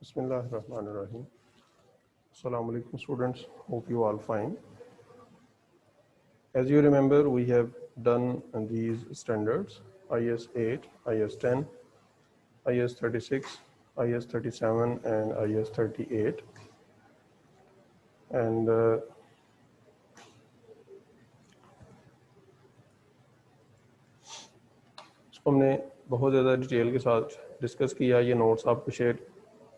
Bismillahirrahmanirrahim. Assalamu alaikum students, hope you all fine. As you remember, we have done these standards IS 8, IS 10, IS 36, IS 37 and IS 38 and इसको हमने बहुत ज़्यादा detail के साथ discuss किया। ये notes आपको शेयर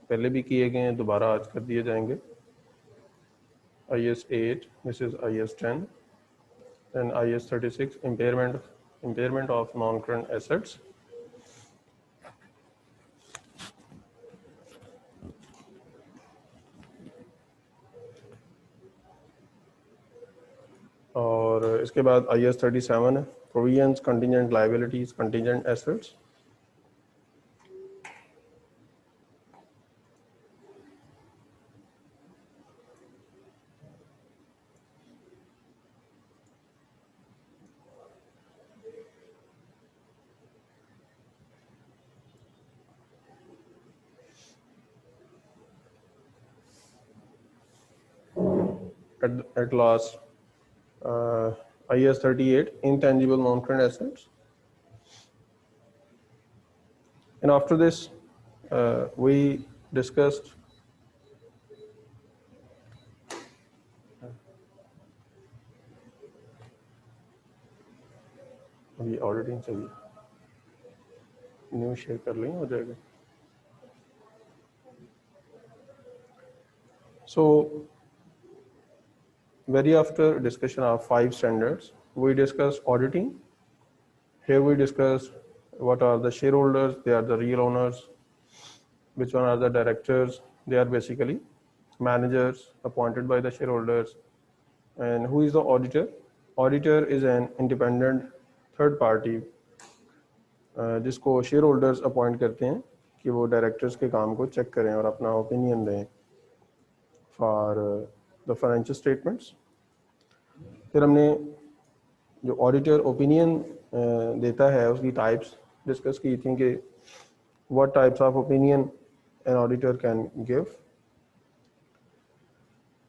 पहले भी किए गए हैं, दोबारा आज कर दिए जाएंगे। IS 8, this is IS 10 and IS 36 impairment of non-current assets. और इसके बाद IS 37 है provisions, contingent liabilities, contingent assets. At last, IS 38, intangible non-current assets. And after this, we discussed अभी ऑडिटिंग चाहिए, न्यू शेयर कर लेंगे, हो जाएगा। So, very after discussion of 5 standards, we discussed auditing. Here we discussed what are the shareholders, they are the real owners, which one are the directors, they are basically managers appointed by the shareholders, and who is the auditor. Auditor is an independent third party जिसको share holders appoint करते हैं कि वो directors के काम को check करें और अपना ओपिनियन दें फॉर द फाइनेंशियल स्टेटमेंट्स। फिर हमने जो ऑडिटर ओपिनियन देता है उसकी टाइप्स डिस्कस की थी कि what types of opinion an auditor can give.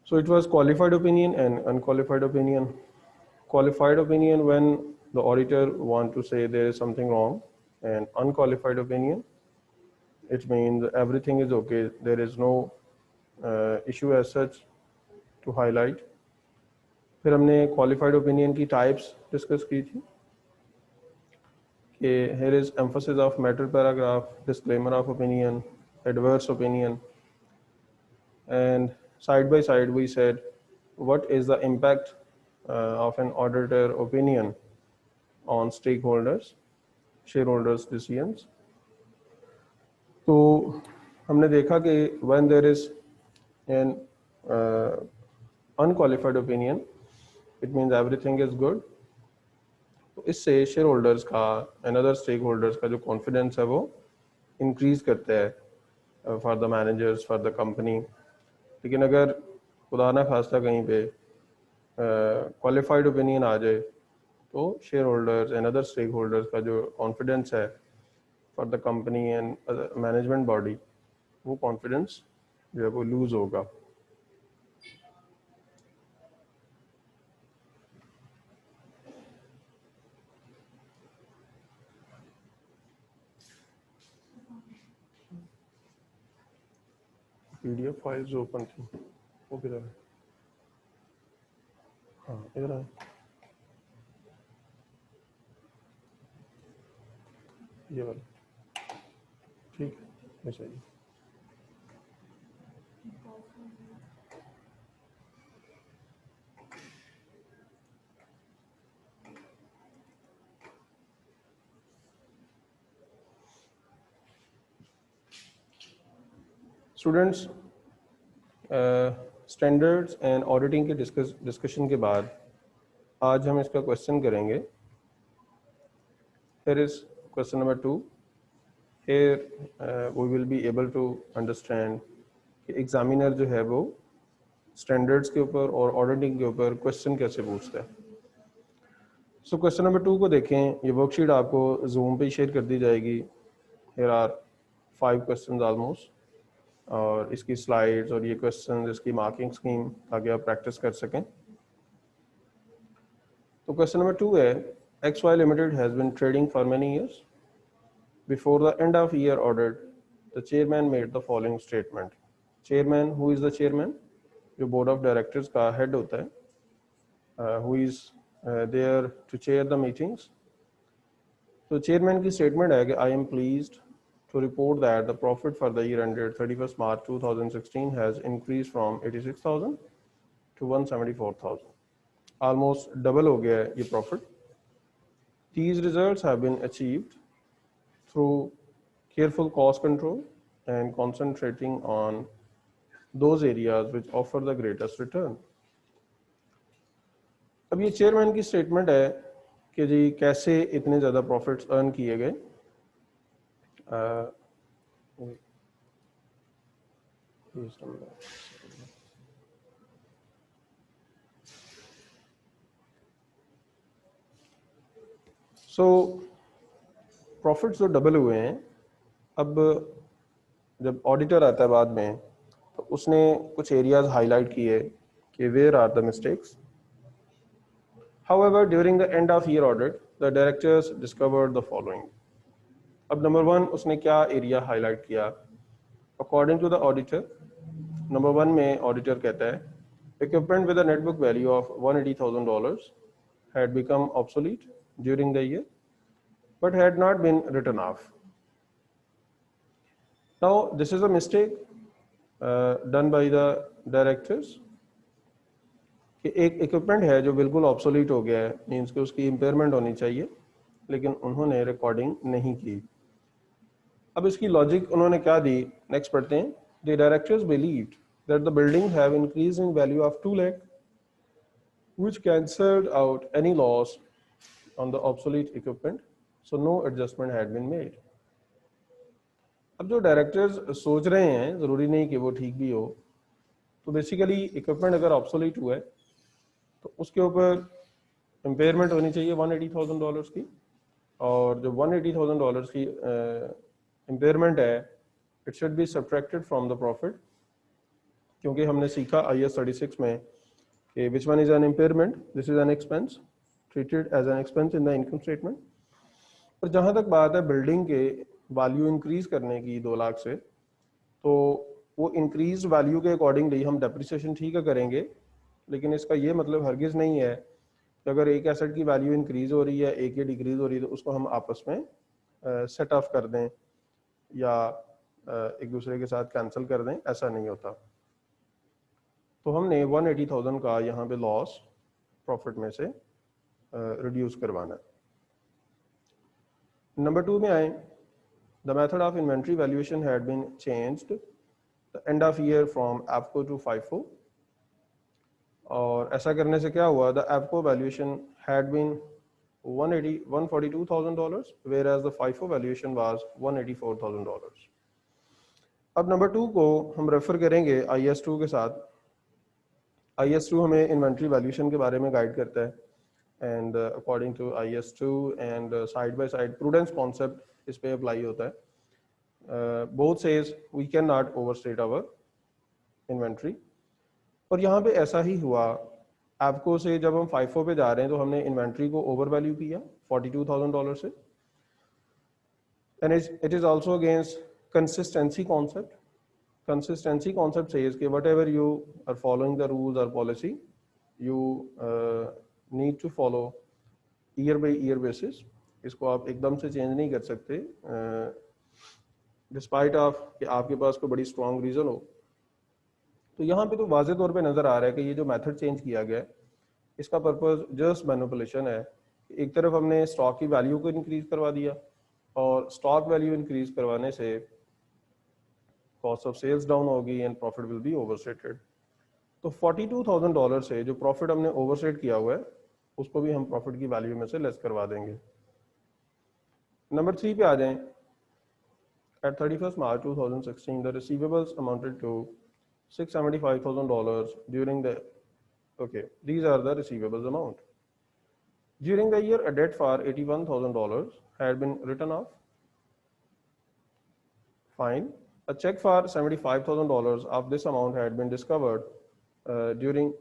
So it was qualified opinion and unqualified opinion. Qualified opinion when the auditor want to say there is something wrong, and unqualified opinion, it means everything is okay, there is no issue as such to highlight. फिर हमने qualified opinion की types discuss की थी कि here is emphasis of matter paragraph, disclaimer of opinion, adverse opinion, and side by side we said what is the impact of an auditor opinion on stakeholders, shareholders decisions. तो हमने देखा कि when there is an unqualified opinion, it means everything is good. तो इससे shareholders का and other stakeholders का जो confidence है वो increase करता है for the managers, for the company. लेकिन अगर खुदा ना खास्ता कहीं पे क्वालिफाइड ओपिनियन आ जाए तो share holders and other stakeholders का जो कॉन्फिडेंस है for the company and management body, वो कॉन्फिडेंस जो है वो लूज होगा। पीडीएफ फाइल्स ओपन थी, वो किधर है? हाँ इधर है, ये वाला, ठीक है, ऐसा ही। स्टूडेंट्स, स्टैंडर्ड्स एंड ऑडिटिंग के डिस्कशन के बाद आज हम इसका क्वेश्चन करेंगे। Here is question number 2. Here we will be able to understand कि एग्जामिनर जो है वो स्टैंडर्ड्स के ऊपर और ऑडिटिंग के ऊपर क्वेश्चन कैसे पूछता है। सो क्वेश्चन नंबर 2 को देखें, ये वर्कशीट आपको जूम पे शेयर कर दी जाएगी। Here are 5 questions almost. और इसकी स्लाइड्स और ये क्वेश्चन, इसकी मार्किंग स्कीम, ताकि आप प्रैक्टिस कर सकें। तो क्वेश्चन नंबर 2 है, XY Limited has been trading for many years. Before the end of year audit, the chairman made the following statement. Chairman, who is the chairman? जो board of directors का head होता है, who is there to chair the meetings. तो chairman की statement है कि I am pleased to report that the profit for the year ended 31st March 2016 has increased from 86,000 to 174,000. Almost double हो गया है ये profit. These results have been achieved through careful cost control and concentrating on those areas which offer the greatest return. अब ये chairman की statement है कि जी कैसे इतने ज़्यादा प्रॉफिट्स अर्न किए गए। सो प्रॉफिट्स जो डबल हुए हैं, अब जब ऑडिटर आता है बाद में तो उसने कुछ एरियाज हाईलाइट किए कि where are the mistakes. However, during the end of year audit, the directors discovered the following. अब नंबर 1 उसने क्या एरिया हाईलाइट किया? According to the auditor, number 1 में ऑडिटर कहता है equipment with a net book value of $180,000 had become obsolete during the year but had not been written off. Now this is a mistake done by the directors कि एक equipment है जो बिल्कुल obsolete हो गया है, मीन्स कि उसकी इम्पेयरमेंट होनी चाहिए, लेकिन उन्होंने रिकॉर्डिंग नहीं की। अब इसकी लॉजिक उन्होंने क्या दी, नेक्स्ट पढ़ते हैं। The directors believed that the building have increased in value of 2 lakh which cancelled out any loss on the obsolete equipment, so no adjustment had been made. अब जो डायरेक्टर्स सोच रहे हैं, ज़रूरी नहीं कि वो ठीक भी हो, तो बेसिकली इक्विपमेंट अगर ऑब्सोलीट हुआ है तो उसके ऊपर इम्पेयरमेंट होनी चाहिए $180,000 की, और जो $180,000 की इम्पेयरमेंट है it should be subtracted from the profit, क्योंकि हमने सीखा IAS 36 में कि which one is an impairment, this is an expense treated as an expense in the income statement. और जहाँ तक बात है बिल्डिंग के वैल्यू इंक्रीज करने की 2 लाख से, तो वो इंक्रीज वैल्यू के अकॉर्डिंगली हम डेप्रिसिएशन ठीक है करेंगे, लेकिन इसका ये मतलब हरगिज़ नहीं है कि अगर एक एसेट की वैल्यू इंक्रीज हो रही है, एक ही डिक्रीज हो रही है, तो उसको हम आपस में सेट ऑफ कर दें या एक दूसरे के साथ कैंसिल कर दें, ऐसा नहीं होता। तो हमने 180,000 का यहाँ पे लॉस प्रॉफिट में से रिड्यूस करवाना है। नंबर 2 में आए, the method of inventory valuation had been changed the end of year from एप्को टू FIFO। और ऐसा करने से क्या हुआ, द एप्को valuation had been $142,000 whereas the FIFO valuation was $184,000। अब नंबर 2 को हम रेफर करेंगे IAS 2 के साथ। IAS 2 हमें इन्वेंट्री वैल्यूएशन के बारे में गाइड करता है, and according to IAS 2 and side by side prudence concept इस पे अप्लाई होता है। Both says we can not overstate our inventory, और यहाँ पे ऐसा ही हुआ। एप्को से जब हम FIFO पे जा रहे हैं तो हमने इन्वेंट्री को ओवर वैल्यू किया $42,000 से, and it is also against consistency concept. Consistency concept says कि whatever you are following the rules or policy, you need to follow year by year basis. इसको आप एकदम से चेंज नहीं कर सकते डिस्पाइट ऑफ कि आपके पास कोई बड़ी स्ट्रॉन्ग रीजन हो। तो यहाँ पे तो वाज़े तौर पे नज़र आ रहा है कि ये जो मेथड चेंज किया गया है इसका पर्पस जस्ट मैनिपुलेशन है। एक तरफ हमने स्टॉक की वैल्यू को इंक्रीज करवा दिया, और स्टॉक वैल्यू इंक्रीज करवाने से कॉस्ट ऑफ सेल्स डाउन होगी and profit will be overstated. तो $42,000 से जो प्रॉफिट हमने ओवरस्टेट किया हुआ है उसको भी हम प्रॉफिट की वैल्यू में से लेस करवा देंगे। नंबर 3 पे आ जाएं। At 31st March 2016, the receivables amounted to $675,000 during the, okay, these are the receivables amount. During the year, a debt for $81,000 had been written off. Fine. A check for $75,000 of this amount had been discovered during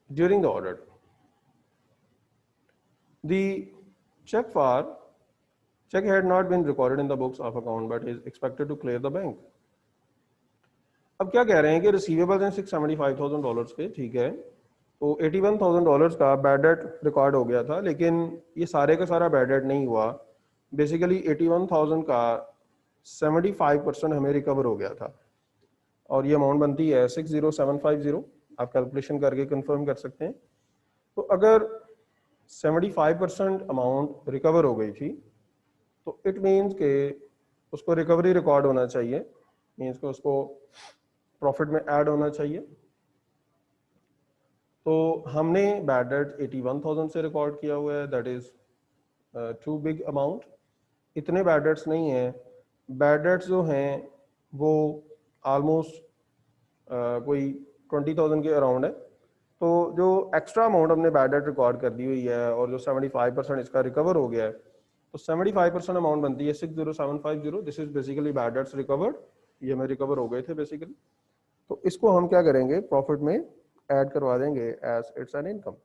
the audit. The check had not been recorded in the books of account but is expected to clear the bank. अब क्या कह रहे हैं कि receivables हैं $675,000 के, ठीक है, तो $81,000 का बैड डेट रिकॉर्ड हो गया था, लेकिन ये सारे का सारा बैड डेट नहीं हुआ। बेसिकली 81,000 का 75% हमें रिकवर हो गया था और ये अमाउंट बनती है 60750। आप कैलकुलेशन करके कंफर्म कर सकते हैं। तो अगर 75% अमाउंट रिकवर हो गई थी तो इट मीन्स के उसको रिकवरी रिकॉर्ड होना चाहिए, मीन्स के उसको प्रॉफिट में ऐड होना चाहिए। तो हमने बैड डेट 81,000 से रिकॉर्ड किया हुआ है, that is too big amount. इतने बैड डेट्स नहीं हैं, बैड डेट्स जो हैं वो ऑलमोस्ट कोई 20,000 के अराउंड है। तो जो एक्स्ट्रा अमाउंट हमने बैड डेट रिकॉर्ड कर दी हुई है और जो 75% इसका रिकवर हो गया है, तो 75% अमाउंट बनती है 60750। This is basically bad debts recovered, ये हमें रिकवर हो गए थे बेसिकली। तो इसको हम क्या करेंगे, प्रॉफिट में ऐड करवा देंगे एज इट्स एन इनकम।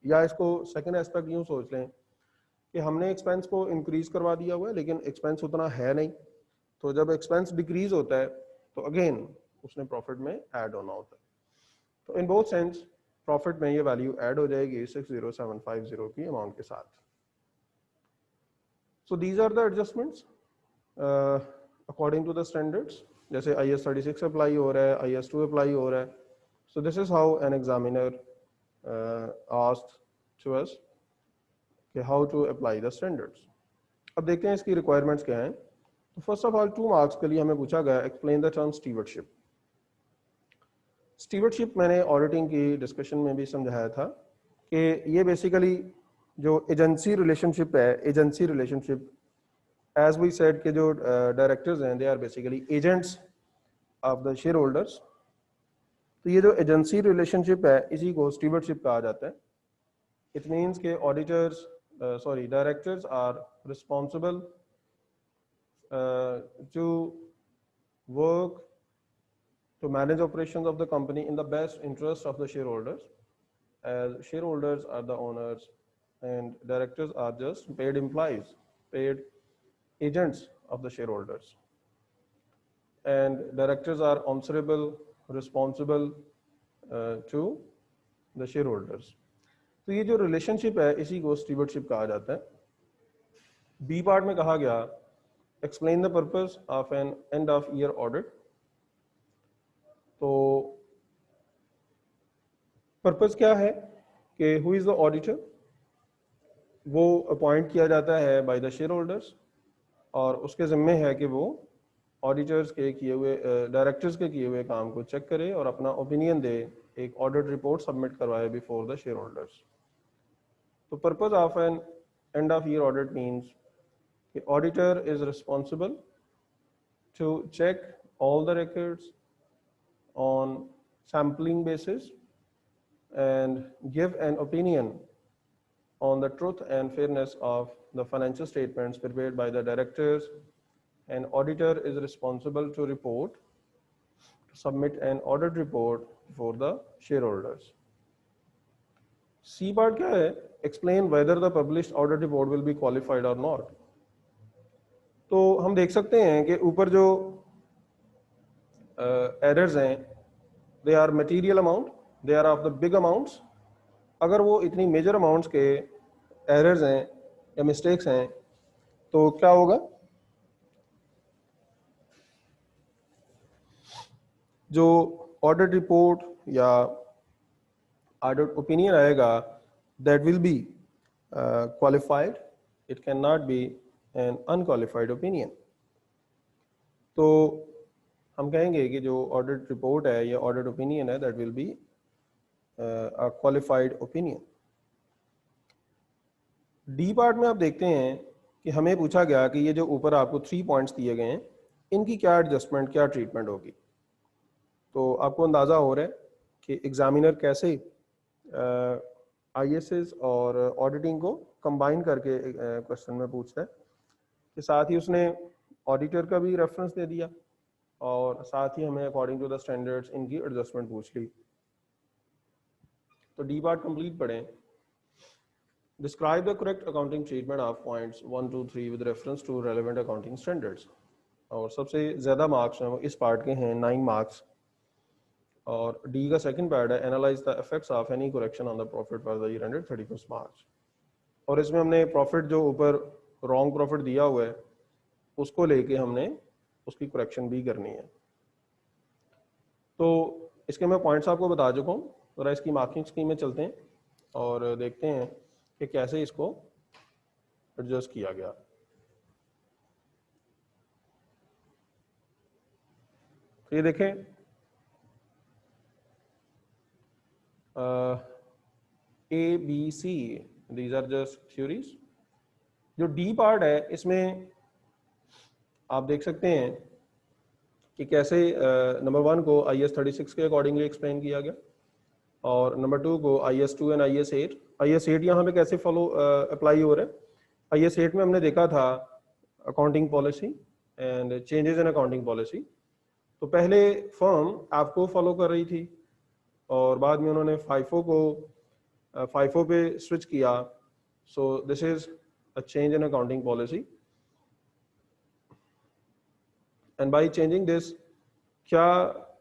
या इसको सेकंड एस्पेक्ट यूँ सोच लें कि हमने एक्सपेंस को इंक्रीज करवा दिया हुआ है लेकिन एक्सपेंस उतना है नहीं, तो जब एक्सपेंस डिक्रीज होता है तो अगेन उसने प्रॉफिट में ऐड होना होता है। तो इन बोथ सेंस प्रॉफिट में ये वैल्यू ऐड हो जाएगी 60750 की अमाउंट के साथ। So these are the adjustments according to the standards. जैसे IS 36 अप्लाई हो रहा है, IS 2 अप्लाई हो रहा है। So this is how an examiner asked to us कि how to apply the standards. अब देखते हैं इसकी रिक्वायरमेंट्स क्या हैं। तो फर्स्ट ऑफ ऑल 2 मार्क्स के लिए हमें पूछा गया explain the term stewardship. Stewardship मैंने ऑडिटिंग की डिस्कशन में भी समझाया था कि ये बेसिकली जो एजेंसी रिलेशनशिप है, agency relationship as we said के जो डायरेक्टर्स हैं they are basically agents of the shareholders. तो ये जो एजेंसी रिलेशनशिप है इसी को स्टीवर्डशिप कहा जाता है। इट मीन्स के auditors directors are responsible to work to manage operations of the company in the best interest of the shareholders, as shareholders are the owners and directors are just paid employees, paid agents of the shareholders, and directors are answerable, responsible to the shareholders. तो ये जो relationship है इसी को stewardship कहा जाता है। B part में कहा गया explain the purpose of an end of year audit. तो पर्पस क्या है कि हु इज द ऑडिटर, वो अपॉइंट किया जाता है बाय द शेयर होल्डर्स और उसके ज़िम्मे है कि वो ऑडिटर्स के किए हुए डायरेक्टर्स के किए हुए काम को चेक करे और अपना ओपिनियन दे, एक ऑडिट रिपोर्ट सबमिट करवाए बिफोर द शेयर होल्डर्स। तो purpose of an end of year audit means कि auditor is responsible to check all the records on sampling basis and give an opinion on the truth and fairness of the financial statements prepared by the directors, and auditor is responsible to submit an audit report for the shareholders. C part क्या है, explain whether the published audit report will be qualified or not। तो हम देख सकते हैं कि ऊपर जो एरर्स हैं they are material amount, they are of the big amounts. अगर वो इतनी मेजर अमाउंट्स के एरर्स हैं या मिस्टेक्स हैं तो क्या होगा, जो ऑडिट रिपोर्ट या ऑडिट ओपिनियन आएगा that will be qualified, it can not be an unqualified opinion. तो हम कहेंगे कि जो ऑडिट रिपोर्ट है या ऑडिट ओपिनियन है that will be a qualified opinion. D part में आप देखते हैं कि हमें पूछा गया कि ये जो ऊपर आपको 3 पॉइंट्स दिए गए हैं इनकी क्या एडजस्टमेंट, क्या ट्रीटमेंट होगी। तो आपको अंदाज़ा हो रहा है कि एग्जामिनर कैसे आईएसएस और ऑडिटिंग को कंबाइन करके क्वेश्चन में पूछता है कि साथ ही उसने ऑडिटर का भी रेफरेंस दे दिया और साथ ही हमें अकॉर्डिंग टू द स्टैंडर्ड्स इनकी एडजस्टमेंट पूछ ली। तो डी पार्ट कंप्लीट पढ़ें। Describe the correct accounting treatment of points 1 2 3 with reference to relevant accounting standards. और सबसे ज़्यादा मार्क्स हैं वो इस पार्ट के हैं 9 मार्क्स। और डी का सेकंड पार्ट है analyse the effects of any correction on the profit for the year ended 31 मार्च। और इसमें हमने प्रॉफिट जो ऊपर रॉन्ग प्रॉफिट दिया हुआ है उसको लेके हमने उसकी करेक्शन भी करनी है। तो इसके मैं पॉइंट्स आपको बता चुका हूँ। जरा इसकी मार्किंग स्कीम में चलते हैं और देखते हैं कि कैसे इसको एडजस्ट किया गया। तो ये देखें A B C these are just theories. जो डी पार्ट है इसमें आप देख सकते हैं कि कैसे नंबर 1 को IS 36 के अकॉर्डिंगली एक्सप्लेन किया गया और नंबर 2 को IS 2 एंड IS 8। IS 8 यहाँ पे कैसे फॉलो अप्लाई हो रहा है। IS 8 में हमने देखा था accounting policy and changes in accounting policy. तो पहले फर्म आपको फॉलो कर रही थी और बाद में उन्होंने FIFO पे स्विच किया। सो this is a change in accounting policy and by changing this क्या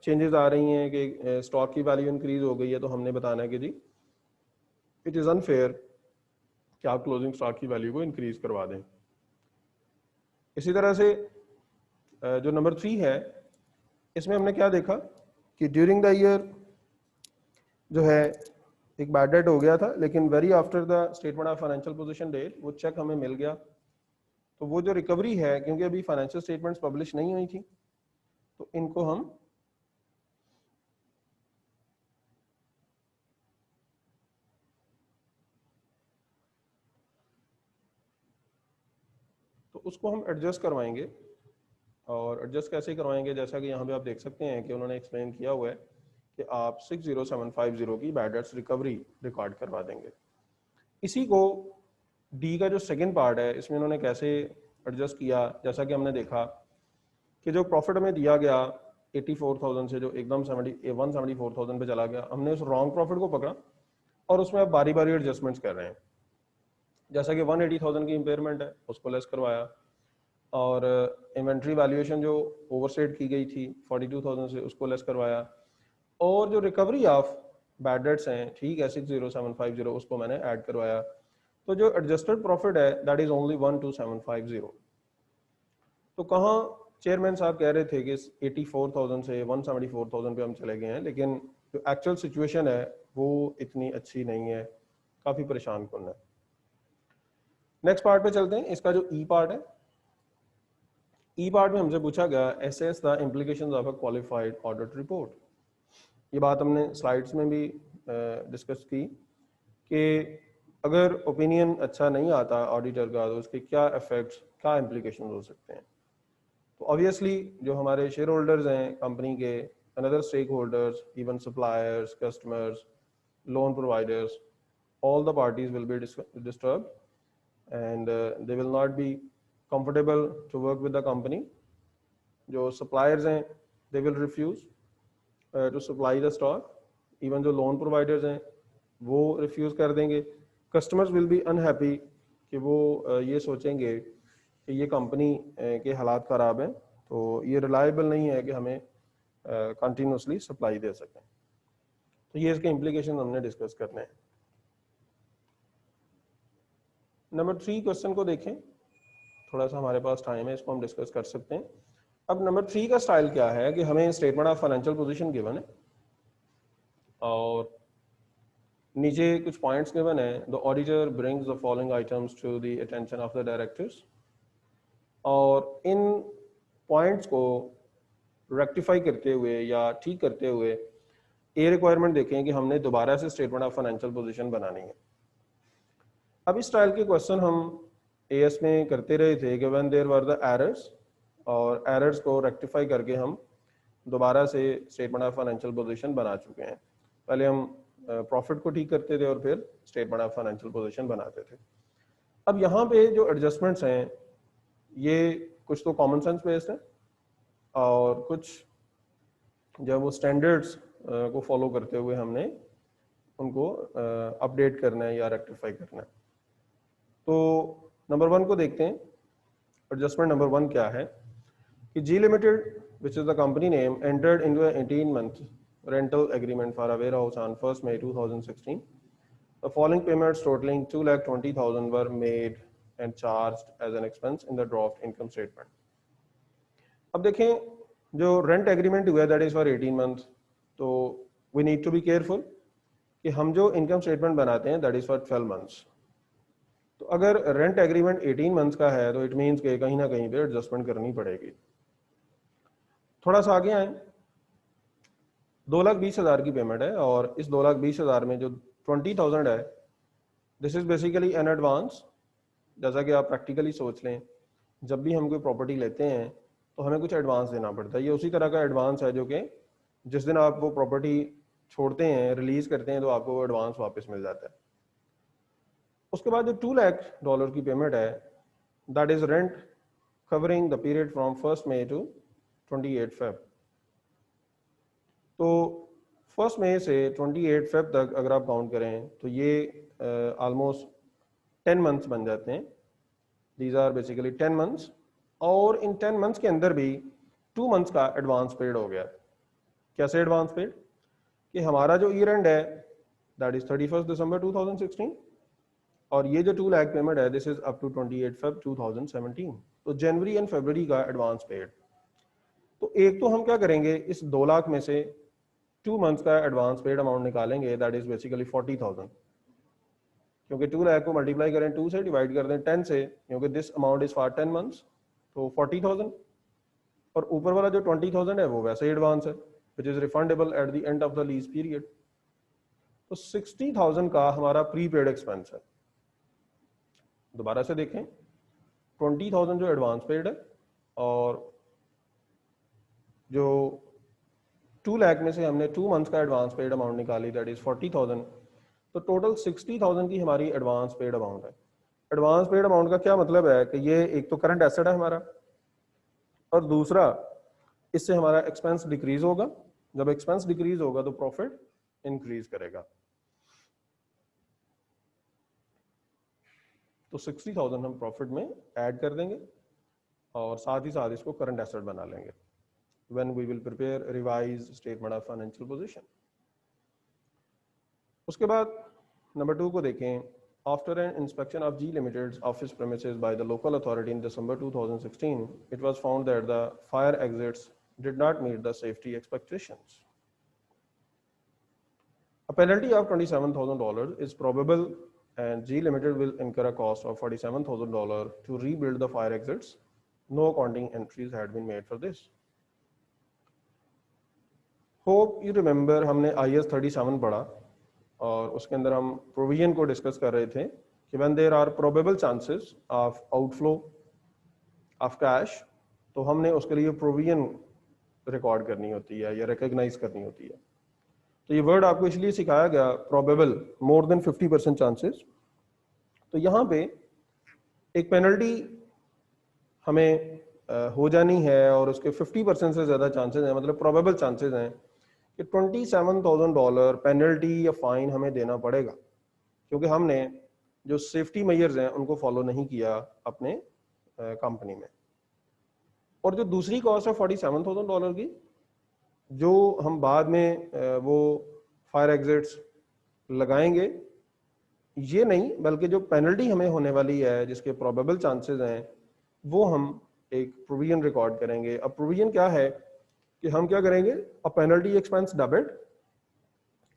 चेंजेस आ रही हैं कि स्टॉक की वैल्यू इंक्रीज हो गई है। तो हमने बताना है कि जी इट इज़ अनफेयर कि आप क्लोजिंग स्टॉक की वैल्यू को इंक्रीज करवा दें। इसी तरह से जो नंबर 3 है इसमें हमने क्या देखा कि ड्यूरिंग द ईयर जो है एक बैड डेट हो गया था लेकिन very after the statement of financial position date वो चेक हमें मिल गया। तो वो जो रिकवरी है क्योंकि अभी फाइनेंशियल स्टेटमेंट्स पब्लिश नहीं हुई थी तो इनको हम उसको हम एडजस्ट करवाएंगे। और एडजस्ट कैसे करवाएंगे जैसा कि यहाँ पे आप देख सकते हैं कि उन्होंने एक्सप्लेन किया हुआ है कि आप 60750 की बैड डेट्स रिकवरी रिकॉर्ड करवा देंगे। इसी को डी का जो सेकंड पार्ट है इसमें उन्होंने कैसे एडजस्ट किया जैसा कि हमने देखा कि जो प्रॉफिट हमें दिया गया 84,000 से जो एकदम 174,000 पे चला गया, हमने उस रॉन्ग प्रॉफिट को पकड़ा और उसमें अब बारी बारी एडजस्टमेंट्स कर रहे हैं। जैसा कि 180,000 की इम्पेयरमेंट है उसको लेस करवाया और इन्वेंट्री वैल्यूएशन जो ओवरस्टेट की गई थी 42,000 से उसको लेस करवाया और जो रिकवरी ऑफ बैड डेट्स हैं ठीक है 60750 उसको मैंने ऐड करवाया। तो जो एडजस्टेड प्रॉफिट है दैट इज ओनली 12750। तो कहाँ चेयरमैन साहब कह रहे थे कि 84,000 से 174,000 पे हम चले गए हैं लेकिन जो एक्चुअल सिचुएशन है वो इतनी अच्छी नहीं है, काफ़ी परेशान कन है। नेक्स्ट पार्ट पे चलते हैं। इसका जो ई पार्ट है, ई पार्ट में हमसे पूछा गया assess the implications of a qualified audit report. ये बात हमने स्लाइड्स में भी डिस्कस की कि अगर ओपिनियन अच्छा नहीं आता ऑडिटर का तो उसके क्या इफेक्ट्स क्या इम्प्लीकेशंस हो सकते हैं। तो ऑब्वियसली जो हमारे शेयर होल्डर्स हैं कंपनी के, another stake holders, even suppliers, customers, loan providers, all the parties will be disturbed and they will not be comfortable to work with the company. जो suppliers हैं they will refuse to supply the stock. even जो loan providers हैं वो refuse कर देंगे। customers will be unhappy कि वो ये सोचेंगे कि ये कंपनी के हालात ख़राब हैं तो ये रिलायबल नहीं है कि हमें कंटिन्यूसली सप्लाई दे सकें। तो ये इसके इम्प्लीकेशन हमने डिस्कस करने हैं। नंबर 3 क्वेश्चन को देखें, थोड़ा सा हमारे पास टाइम है इसको हम डिस्कस कर सकते हैं। अब नंबर 3 का स्टाइल क्या है कि हमें statement of financial position given है और नीचे कुछ पॉइंट्स गिवन है। The auditor brings the following items to the attention of the directors और इन पॉइंट्स को रेक्टिफाई करते हुए या ठीक करते हुए ये रिक्वायरमेंट देखें कि हमने दोबारा से स्टेटमेंट ऑफ फाइनेंशियल पोजीशन बनानी है। अब इस स्टाइल के क्वेश्चन हम एएस में करते रहे थे कि when there were the errors और एरर्स को रेक्टिफाई करके हम दोबारा से स्टेटमेंट ऑफ फाइनेंशियल पोजीशन बना चुके हैं। पहले हम प्रॉफिट को ठीक करते थे और फिर स्टेटमेंट ऑफ फाइनेंशियल पोजीशन बनाते थे। अब यहाँ पे जो एडजस्टमेंट्स हैं ये कुछ तो कॉमन सेंस बेस्ड है और कुछ जब वो स्टैंडर्ड्स को फॉलो करते हुए हमने उनको अपडेट करना है या रेक्टिफाई करना है। तो नंबर 1 को देखते हैं। एडजस्टमेंट नंबर 1 क्या है कि G limited which is the company name entered into an 18-month rental agreement for a warehouse on 1st May 2016. The following payments totaling 2,20,000 were made and charged as an expense in the draft income statement. अब देखें जो rent agreement हुआ that is for 18 month, तो we need to be careful कि हम जो income statement बनाते हैं दैट इज फॉर 12 मंथ्स। तो अगर रेंट एग्रीमेंट 18 मंथ्स का है तो इट मीन्स कि कहीं ना कहीं पे एडजस्टमेंट करनी पड़ेगी। थोड़ा सा आगे आए, 2,20,000 की पेमेंट है और इस 2,20,000 में जो 20,000 है this is basically an advance. जैसा कि आप प्रैक्टिकली सोच लें, जब भी हम कोई प्रॉपर्टी लेते हैं तो हमें कुछ एडवांस देना पड़ता है। ये उसी तरह का एडवांस है जो कि जिस दिन आप वो प्रॉपर्टी छोड़ते हैं, रिलीज करते हैं, तो आपको वो एडवांस वापस मिल जाता है। उसके बाद जो $2 लाख की पेमेंट है that is rent covering the period from 1st May to 28 Feb। तो 1st May से 28 Feb तक अगर आप काउंट करें तो ये ऑलमोस्ट 10 मंथ्स बन जाते हैं। दीज आर बेसिकली 10 मंथ्स और इन 10 मंथ्स के अंदर भी 2 मंथ्स का एडवांस पेड हो गया। कैसे एडवांस पेड कि हमारा जो ईयर एंड है दैट इज 31 दिसंबर 2016 और ये जो 2 लाख पेमेंट है this is up to 28 Feb 2017। तो जनवरी एंड फरवरी का एडवांस पेड। तो एक तो हम क्या करेंगे, इस 2 लाख में से 2 मंथ्स का एडवांस पेड अमाउंट निकालेंगे दैट इज बेसिकली 40,000, क्योंकि 2 लाख को मल्टीप्लाई करें 2 से, डिवाइड कर दें 10 से, क्योंकि this amount is for 10 months, तो 40,000। और ऊपर वाला जो 20,000 है वो वैसे ही एडवांस है which is refundable at the end of the lease period. तो 60,000 का हमारा प्रीपेड एक्सपेंस है। दोबारा से देखें, 20,000 जो एडवांस पेड है और जो 2 लाख में से हमने 2 मंथ्स का एडवांस पेड अमाउंट निकाली दैट इज 40,000, तो टोटल 60,000 की हमारी एडवांस पेड अमाउंट है। एडवांस पेड अमाउंट का क्या मतलब है कि ये एक तो करंट एसेट है हमारा और दूसरा इससे हमारा एक्सपेंस डिक्रीज होगा। जब एक्सपेंस डिक्रीज होगा तो प्रॉफिट इंक्रीज करेगा। तो 60,000 हम प्रॉफिट में ऐड कर देंगे और साथ ही साथ इसको करंट एसेट बना लेंगे when we will prepare revised statement of financial position। उसके बाद नंबर 2 को देखें। After an inspection of G Limited's office premises by the local authority in December 2016, it was found that the fire exits did not meet the safety expectations. A penalty of $27,000 is probable and G Limited will incur a cost of $47,000 to rebuild the fire exits. No accounting entries had been made for this. Hope you remember हमने IAS 37 पढ़ा और उसके अंदर हम provision को discuss कर रहे थे कि when there are probable chances of outflow of cash, तो हमने उसके लिए प्रोविजन रिकॉर्ड करनी होती है या रिकॉग्नाइज करनी होती है। तो ये वर्ड आपको इसलिए सिखाया गया, प्रोबेबल, मोर देन 50% चांसेस। तो यहाँ पे एक पेनल्टी हमें हो जानी है और उसके 50% से ज़्यादा चांसेस हैं, मतलब प्रोबेबल चांसेस हैं कि $27,000 पेनल्टी या फाइन हमें देना पड़ेगा, क्योंकि हमने जो सेफ्टी मेजर्स हैं उनको फॉलो नहीं किया अपने कंपनी में। और जो दूसरी कॉस्ट है $47,000 की, जो हम बाद में वो फायर एग्जिट्स लगाएंगे, ये नहीं बल्कि जो पेनल्टी हमें होने वाली है जिसके प्रोबेबल चांसेस हैं वो हम एक प्रोविजन रिकॉर्ड करेंगे। अब प्रोविजन क्या है कि हम क्या करेंगे, अ पेनल्टी एक्सपेंस डेबिट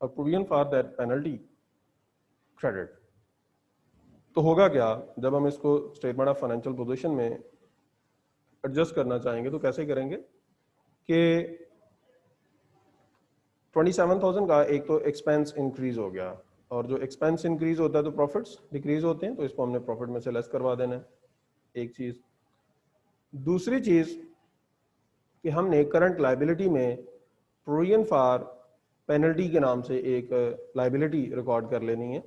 और provision for that penalty credit. तो होगा क्या, जब हम इसको स्टेटमेंट ऑफ फाइनेंशियल पोजीशन में एडजस्ट करना चाहेंगे तो कैसे करेंगे कि 27,000 का एक तो एक्सपेंस इंक्रीज हो गया और जो एक्सपेंस इंक्रीज होता है तो प्रॉफिट्स डिक्रीज होते हैं, तो इसको हमने प्रॉफिट में से लेस करवा देना है, एक चीज। दूसरी चीज कि हमने करंट लायबिलिटी में प्रोविजन फॉर पेनल्टी के नाम से एक लाइबिलिटी रिकॉर्ड कर लेनी है,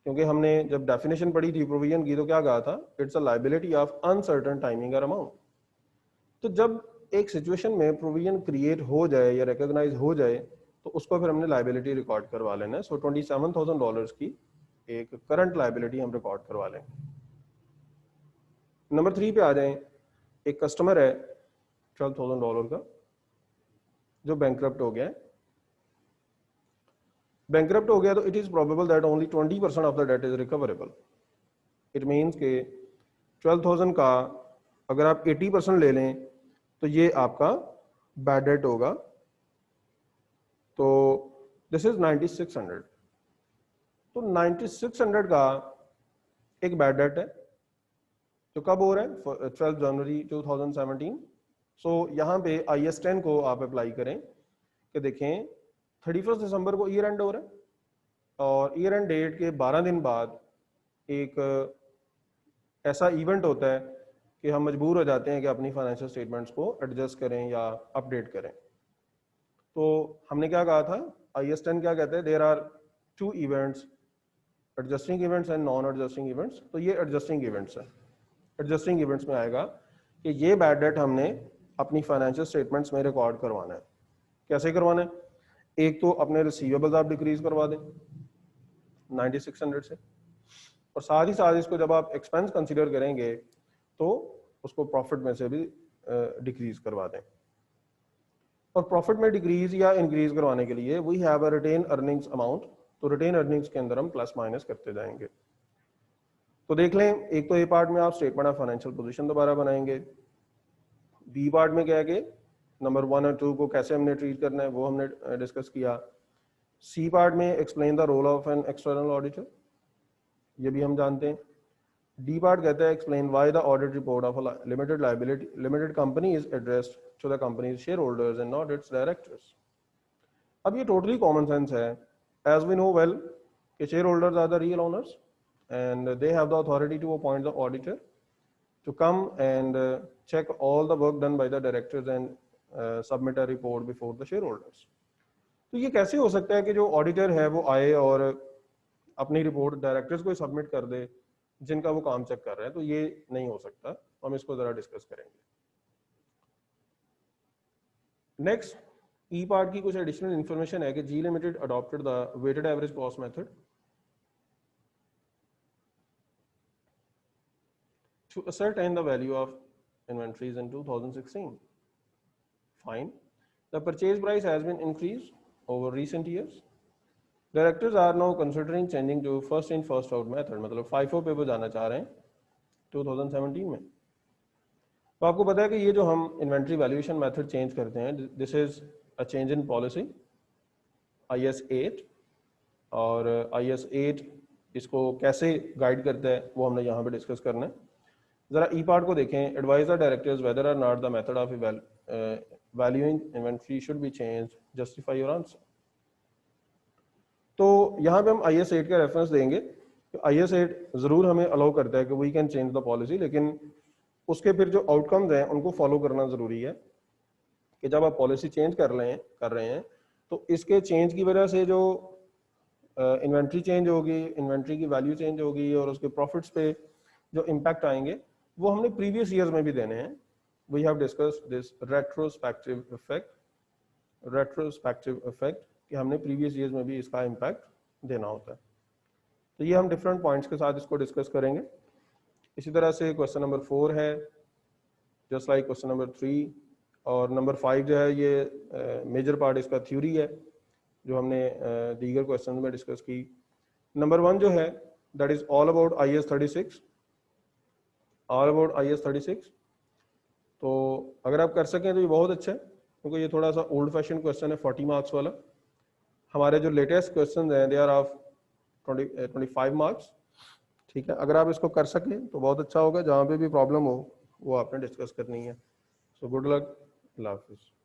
क्योंकि हमने जब डेफिनेशन पढ़ी थी प्रोविजन की तो क्या कहा था, it's a liability of uncertain timing और अमाउंट। तो जब एक सिचुएशन में प्रोविजन क्रिएट हो जाए या रिकॉग्नाइज हो जाए तो उसको फिर हमने लाइबिलिटी रिकॉर्ड करवा लेना है। सो $27,000 की एक करंट लाइबिलिटी हम रिकॉर्ड करवा लेंगे। नंबर 3 पे आ जाएं। एक कस्टमर है $12,000 का जो बैंकरप्ट हो गया है। बैंकरप्ट हो गया तो it is probable that only 20% of the debt is recoverable. It means के 12,000 का अगर आप 80% ले लें तो ये आपका बैड डेट होगा, तो दिस इज 9600। तो 9600 का एक बैड डेट है जो कब हो रहा है 12 जनवरी 2017। सो यहाँ पे IAS 10 को आप अप्लाई करें कि देखें 31 दिसंबर को ईयर एंड हो रहा है और ईयर एंड डेट के 12 दिन बाद एक ऐसा इवेंट होता है कि हम मजबूर हो जाते हैं कि अपनी फाइनेंशियल स्टेटमेंट्स को एडजस्ट करें या अपडेट करें। तो हमने क्या कहा था, IAS 10 क्या कहते हैं, there are 2 events, adjusting events and non adjusting events. तो ये एडजस्टिंग इवेंट्स है। एडजस्टिंग इवेंट्स में आएगा कि ये बैड डेट हमने अपनी फाइनेंशियल स्टेटमेंट्स में रिकॉर्ड करवाना है। कैसे करवाना है, एक तो अपने रिसीवेबल्स आप डिक्रीज करवा दें 9600 से, और साथ ही साथ इसको जब आप एक्सपेंस कंसीडर करेंगे तो उसको प्रॉफिट में से भी डिक्रीज करवा दें। और प्रॉफिट में डिक्रीज या इंक्रीज करवाने के लिए we have a retain earnings amount. तो रिटेन अर्निंग्स के अंदर हम प्लस माइनस करते जाएंगे। तो देख लें, एक तो ए पार्ट में आप स्टेटमेंट ऑफ फाइनेंशियल पोजीशन दोबारा बनाएंगे। बी पार्ट में क्या है कि नंबर 1 और 2 को कैसे हमने ट्रीट करना है वो हमने डिस्कस किया। सी पार्ट में explain the role of an external auditor, ये भी हम जानते हैं। डी पार्ट कहता है explain why the audit report of a limited company is addressed to the company's share holders and not its directors. अब ये टोटली कॉमन सेंस है, एज वी नो वेल कि share holders are the real owners and they have the authority to appoint the auditor to come and check all the work done by the directors and submit a report before the shareholders. तो ये कैसे हो सकता है कि जो auditor है वो आए और अपनी रिपोर्ट डायरेक्टर्स को सबमिट कर दे जिनका वो काम चेक कर रहे हैं? तो ये नहीं हो सकता। हम इसको जरा डिस्कस करेंगे। नेक्स्ट ई पार्ट की कुछ एडिशनल इंफॉर्मेशन है कि G limited adopted the weighted average cost method to ascertain the value of inventories in 2016. Fine. The purchase price has been increased over recent years. Directors are now considering changing to first in first out method, मतलब FIFO पे वो जाना चाह रहे हैं 2017 में। तो आपको पता है कि ये जो हम इन्वेंट्री वैल्यूएशन मेथड चेंज करते हैं, this is a change in policy IAS 8, और IAS 8 इसको कैसे गाइड करता है वो हमने यहाँ पे डिस्कस करना है। जरा ई पार्ट को देखें। Advise the directors whether or not the method of valuing inventory should be change, justify your answer. तो यहाँ पे हम IAS 8 का रेफरेंस देंगे। IAS 8 जरूर हमें अलाउ करता है कि we can change the policy, लेकिन उसके फिर जो आउटकम्स हैं उनको फॉलो करना जरूरी है कि जब आप पॉलिसी चेंज कर रहे हैं तो इसके चेंज की वजह से जो इन्वेंट्री चेंज होगी, इन्वेंट्री की वैल्यू चेंज होगी और उसके प्रॉफिट्स पे जो इम्पैक्ट आएंगे वो हमने प्रीवियस ईयर्स में भी देने हैं। We have discussed this retrospective effect कि हमने प्रीवियस ईयर्स में भी इसका इम्पैक्ट देना होता है। तो ये हम डिफरेंट पॉइंट्स के साथ इसको डिस्कस करेंगे। इसी तरह से क्वेश्चन नंबर 4 है जस्ट लाइक क्वेश्चन नंबर 3, और नंबर 5 जो है ये मेजर पार्ट इसका थ्योरी है जो हमने दीगर क्वेश्चन में डिस्कस की। नंबर 1 जो है that is all about IAS 36, all about IAS 36। तो अगर आप कर सकें तो ये बहुत अच्छा है, क्योंकि ये थोड़ा सा ओल्ड फैशन क्वेश्चन है 40 मार्क्स वाला। हमारे जो लेटेस्ट क्वेश्चन हैं दे आर ऑफ 25 मार्क्स। ठीक है, अगर आप इसको कर सकें तो बहुत अच्छा होगा। जहाँ पे भी प्रॉब्लम हो वो आपने डिस्कस करनी है। सो गुड लक, अल्लाह हाफिज़।